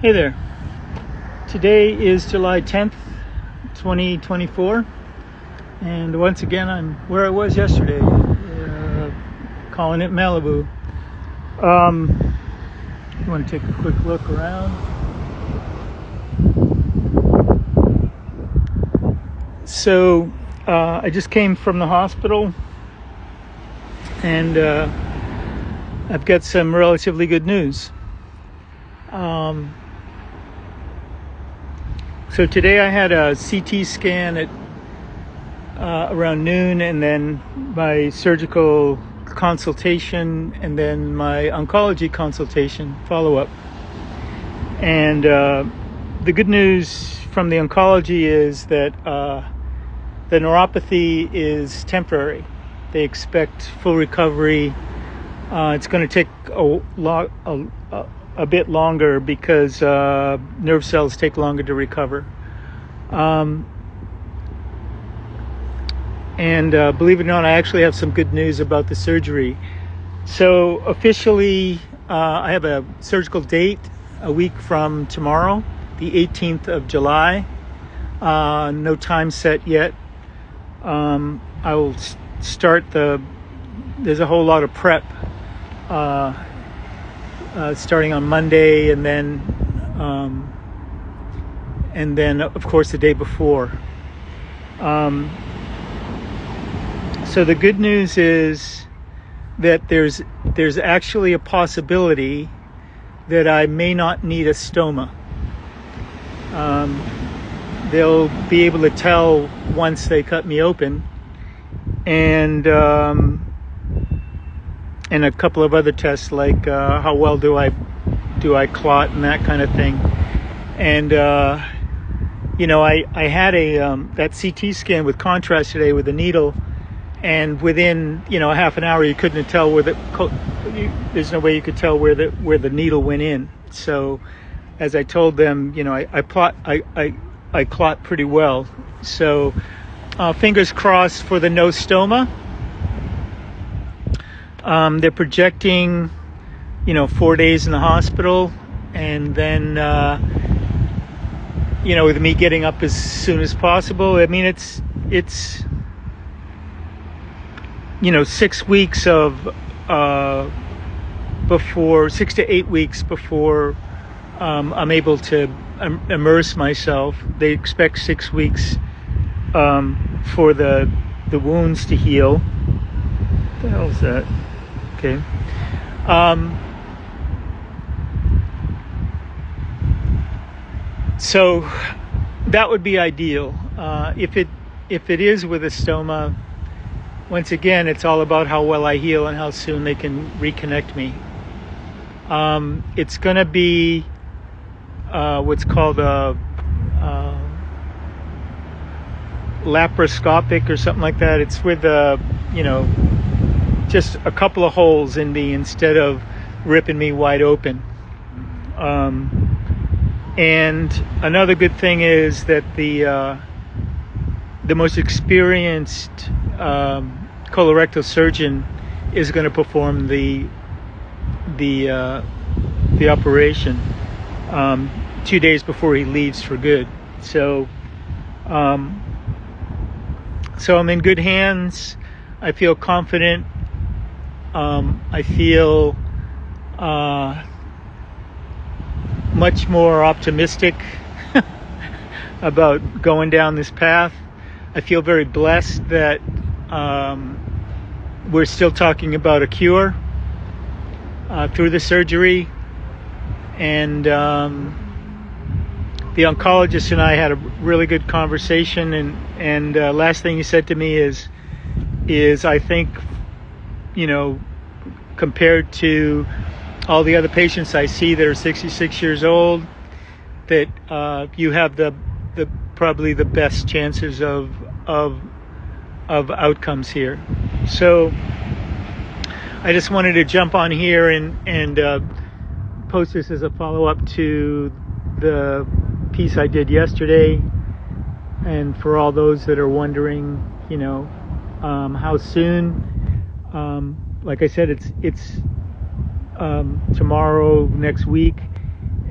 Hey there. Today is July 10th, 2024, and once again I'm where I was yesterday, calling it Malibu. You want to take a quick look around. So I just came from the hospital, and I've got some relatively good news. So today I had a CT scan at around noon, and then my surgical consultation, and then my oncology consultation follow-up. And the good news from the oncology is that the neuropathy is temporary. They expect full recovery. It's going to take a bit longer because nerve cells take longer to recover. And believe it or not, I actually have some good news about the surgery. So officially, I have a surgical date a week from tomorrow, the 18th of July. No time set yet. I will start there's a whole lot of prep starting on Monday, and then of course the day before. So the good news is that there's actually a possibility that I may not need a stoma. They'll be able to tell once they cut me open, and a couple of other tests like how well do I clot and that kind of thing. And I had that CT scan with contrast today with a needle, and within a half an hour you couldn't tell there's no way you could tell where the needle went in. So as I told them, I clot pretty well. So fingers crossed for the no stoma. They're projecting 4 days in the hospital, and then with me getting up as soon as possible. I mean, it's 6 weeks before 6 to 8 weeks before I'm able to immerse myself. They expect 6 weeks for the wounds to heal. What the hell is that? Okay. So that would be ideal. If it is with a stoma, once again, it's all about how well I heal and how soon they can reconnect me. It's going to be what's called a laparoscopic or something like that. It's with just a couple of holes in me instead of ripping me wide open. And another good thing is that the most experienced colorectal surgeon is going to perform the operation 2 days before he leaves for good. So I'm in good hands. I feel confident. I feel much more optimistic about going down this path. I feel very blessed that we're still talking about a cure through the surgery. And the oncologist and I had a really good conversation, and last thing he said to me is I think, compared to all the other patients I see that are 66 years old, that you have the probably the best chances of outcomes here. So I just wanted to jump on here and post this as a follow-up to the piece I did yesterday, and for all those that are wondering, how soon. Like I said, it's tomorrow, next week,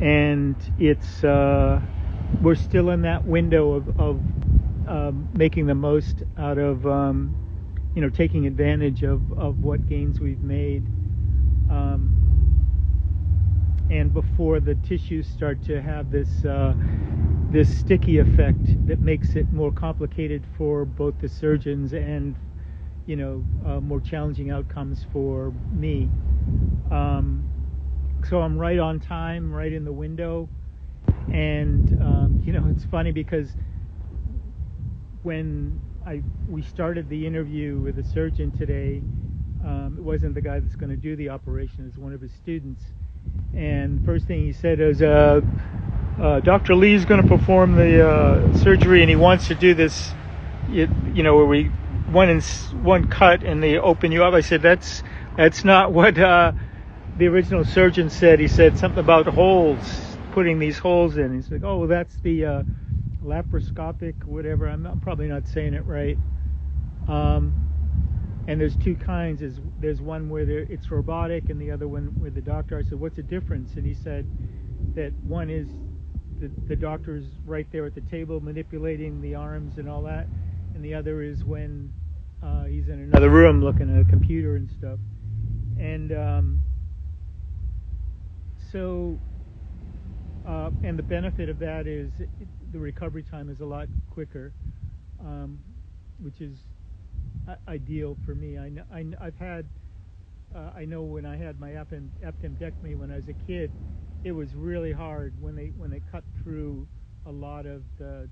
and it's we're still in that window of making the most out of taking advantage of what gains we've made, and before the tissues start to have this sticky effect that makes it more complicated for both the surgeons and more challenging outcomes for me. So I'm right on time, right in the window, and it's funny because when we started the interview with the surgeon today, it wasn't the guy that's going to do the operation; it's one of his students. And first thing he said is, Dr. Lee's going to perform the surgery, and he wants to do this, where we one cut and they open you up. I said, that's not what the original surgeon said. He said something about holes, putting these holes in. He's like, oh, well, that's the laparoscopic, whatever. I'm probably not saying it right. And there's two kinds. There's one where it's robotic, and the other one where the doctor. I said, what's the difference? And he said that one is the doctor's right there at the table manipulating the arms and all that, and the other is when he's in another room looking at a computer and stuff. And and the benefit of that is the recovery time is a lot quicker, which is ideal for me. I've had, I know when I had my appendectomy when I was a kid, it was really hard when they cut through a lot of the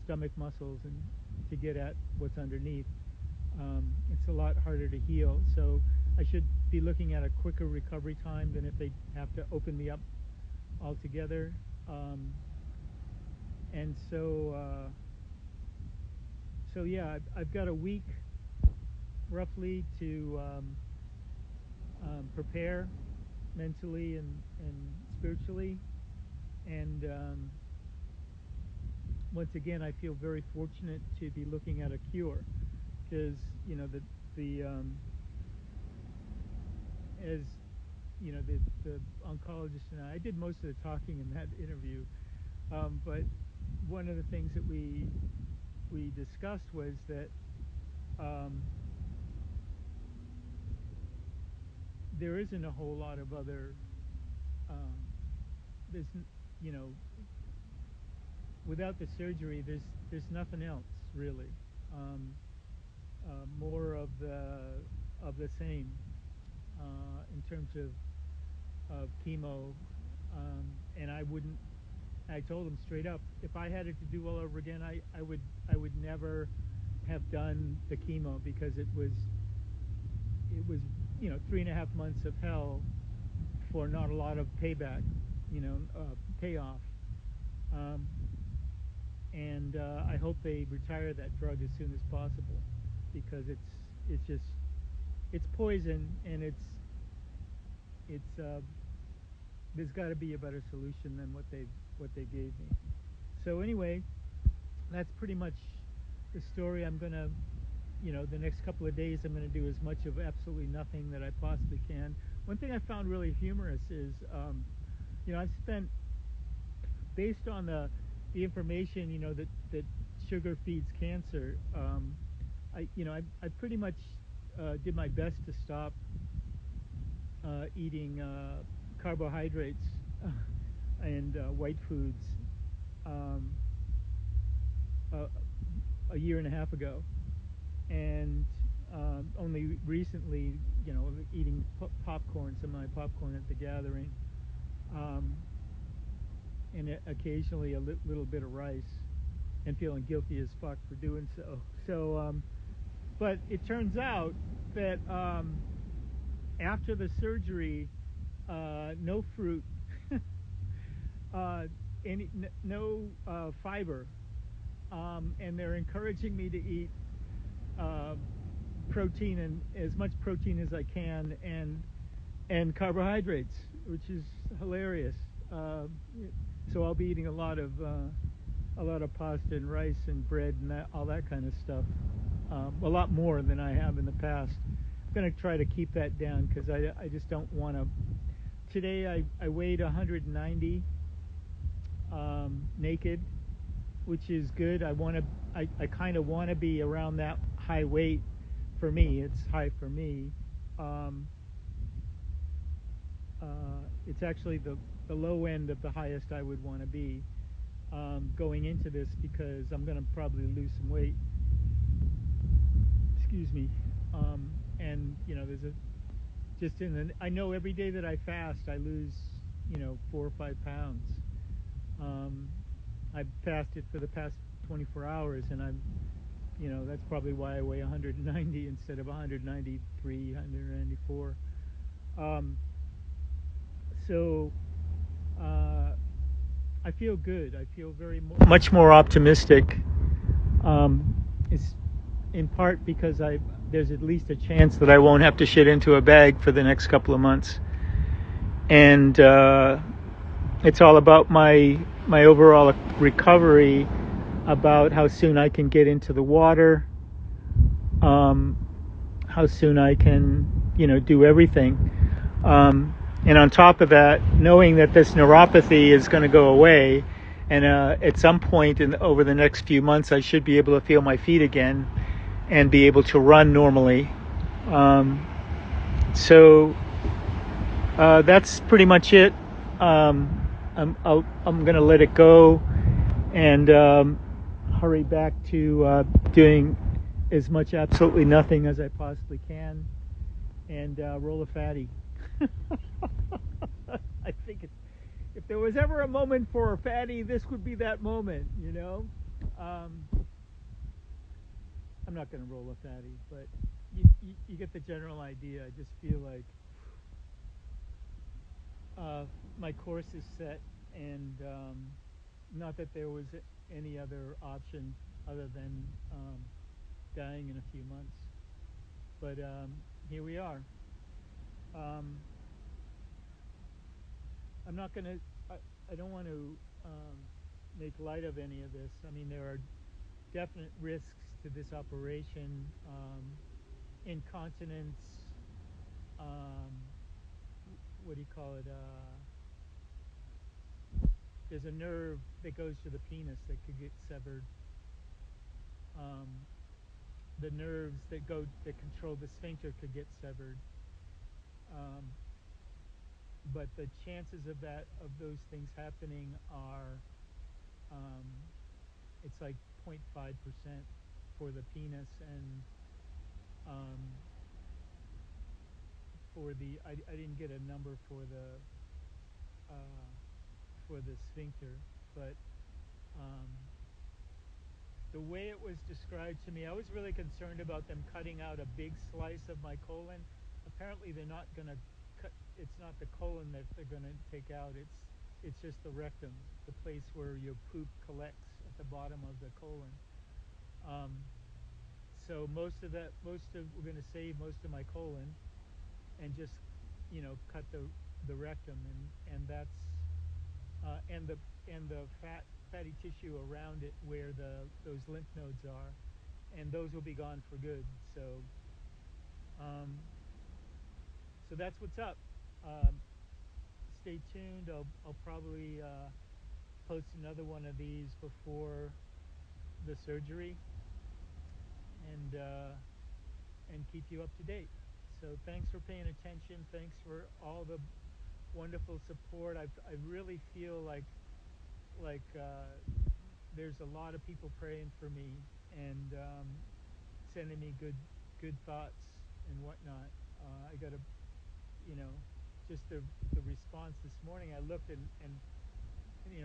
stomach muscles and to get at what's underneath. It's a lot harder to heal. So I should be looking at a quicker recovery time than if they have to open me up altogether. And so yeah, I've got a week roughly to prepare mentally and spiritually. And once again, I feel very fortunate to be looking at a cure, because the oncologist and I did most of the talking in that interview, but one of the things that we discussed was that there isn't a whole lot of other there's without the surgery there's nothing else really, more of the same in terms of chemo, and I told him straight up, if I had it to do all over again, I would never have done the chemo, because it was 3.5 months of hell for not a lot of payback, payoff. And I hope they retire that drug as soon as possible, because it's poison, and it's there's got to be a better solution than what they gave me. So anyway, that's pretty much the story. I'm gonna, the next couple of days, I'm gonna do as much of absolutely nothing that I possibly can. One thing I found really humorous is, I've spent, based on the information, that sugar feeds cancer. I pretty much did my best to stop eating carbohydrates and white foods a year and a half ago, and only recently, eating popcorn, some of my popcorn at the gathering, and occasionally a little bit of rice, and feeling guilty as fuck for doing so. So, but it turns out that after the surgery, no fruit, no fiber, and they're encouraging me to eat protein, and as much protein as I can, and carbohydrates, which is hilarious. So I'll be eating a lot of pasta and rice and bread and all that kind of stuff, a lot more than I have in the past. I'm going to try to keep that down, because I just don't want to today I weighed 190 naked, which is good. I kind of want to be around that high weight. For me, it's high for me. Um, it's actually the low end of the highest I would want to be going into this, because I'm going to probably lose some weight. Excuse me. And there's I know every day that I fast, I lose 4 or 5 pounds. I've fasted for the past 24 hours, and that's probably why I weigh 190 instead of 193, 194. So I feel good. I feel much more optimistic. It's in part because there's at least a chance that I won't have to shit into a bag for the next couple of months, and it's all about my overall recovery, about how soon I can get into the water, how soon I can do everything. And on top of that, knowing that this neuropathy is going to go away, and at some point over the next few months, I should be able to feel my feet again and be able to run normally. So that's pretty much it. I'm going to let it go and hurry back to doing as much absolutely nothing as I possibly can, and roll a fatty. I think if there was ever a moment for a fatty, this would be that moment, I'm not going to roll a fatty, but you get the general idea. I just feel like my course is set, and not that there was any other option other than dying in a few months. But here we are. I'm not going to, I don't want to make light of any of this. I mean, there are definite risks to this operation. Incontinence, what do you call it? There's a nerve that goes to the penis that could get severed. The nerves that control the sphincter could get severed. But the chances of those things happening are, it's like 0.5% for the penis, and I didn't get a number for the sphincter, but the way it was described to me, I was really concerned about them cutting out a big slice of my colon. Apparently, they're not going to cut. It's not the colon that they're going to take out. It's just the rectum, the place where your poop collects at the bottom of the colon. So we're going to save most of my colon, and just cut the rectum, and that's and the fatty tissue around it where those lymph nodes are, and those will be gone for good. So that's what's up. Stay tuned. I'll probably post another one of these before the surgery, and keep you up to date. So thanks for paying attention. Thanks for all the wonderful support. I really feel like there's a lot of people praying for me, and sending me good thoughts and whatnot. I got just the response this morning. I looked, and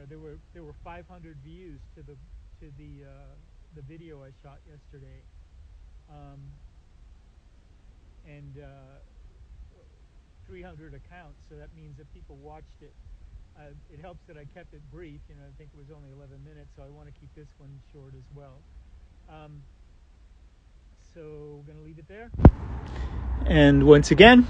there were 500 views to the video I shot yesterday, and 300 accounts. So that means that people watched it. It helps that I kept it brief. I think it was only 11 minutes, so I want to keep this one short as well. So we're going to leave it there. And once again,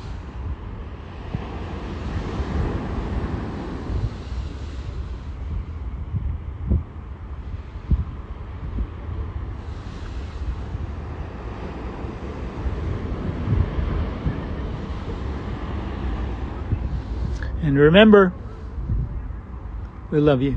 And remember, we love you.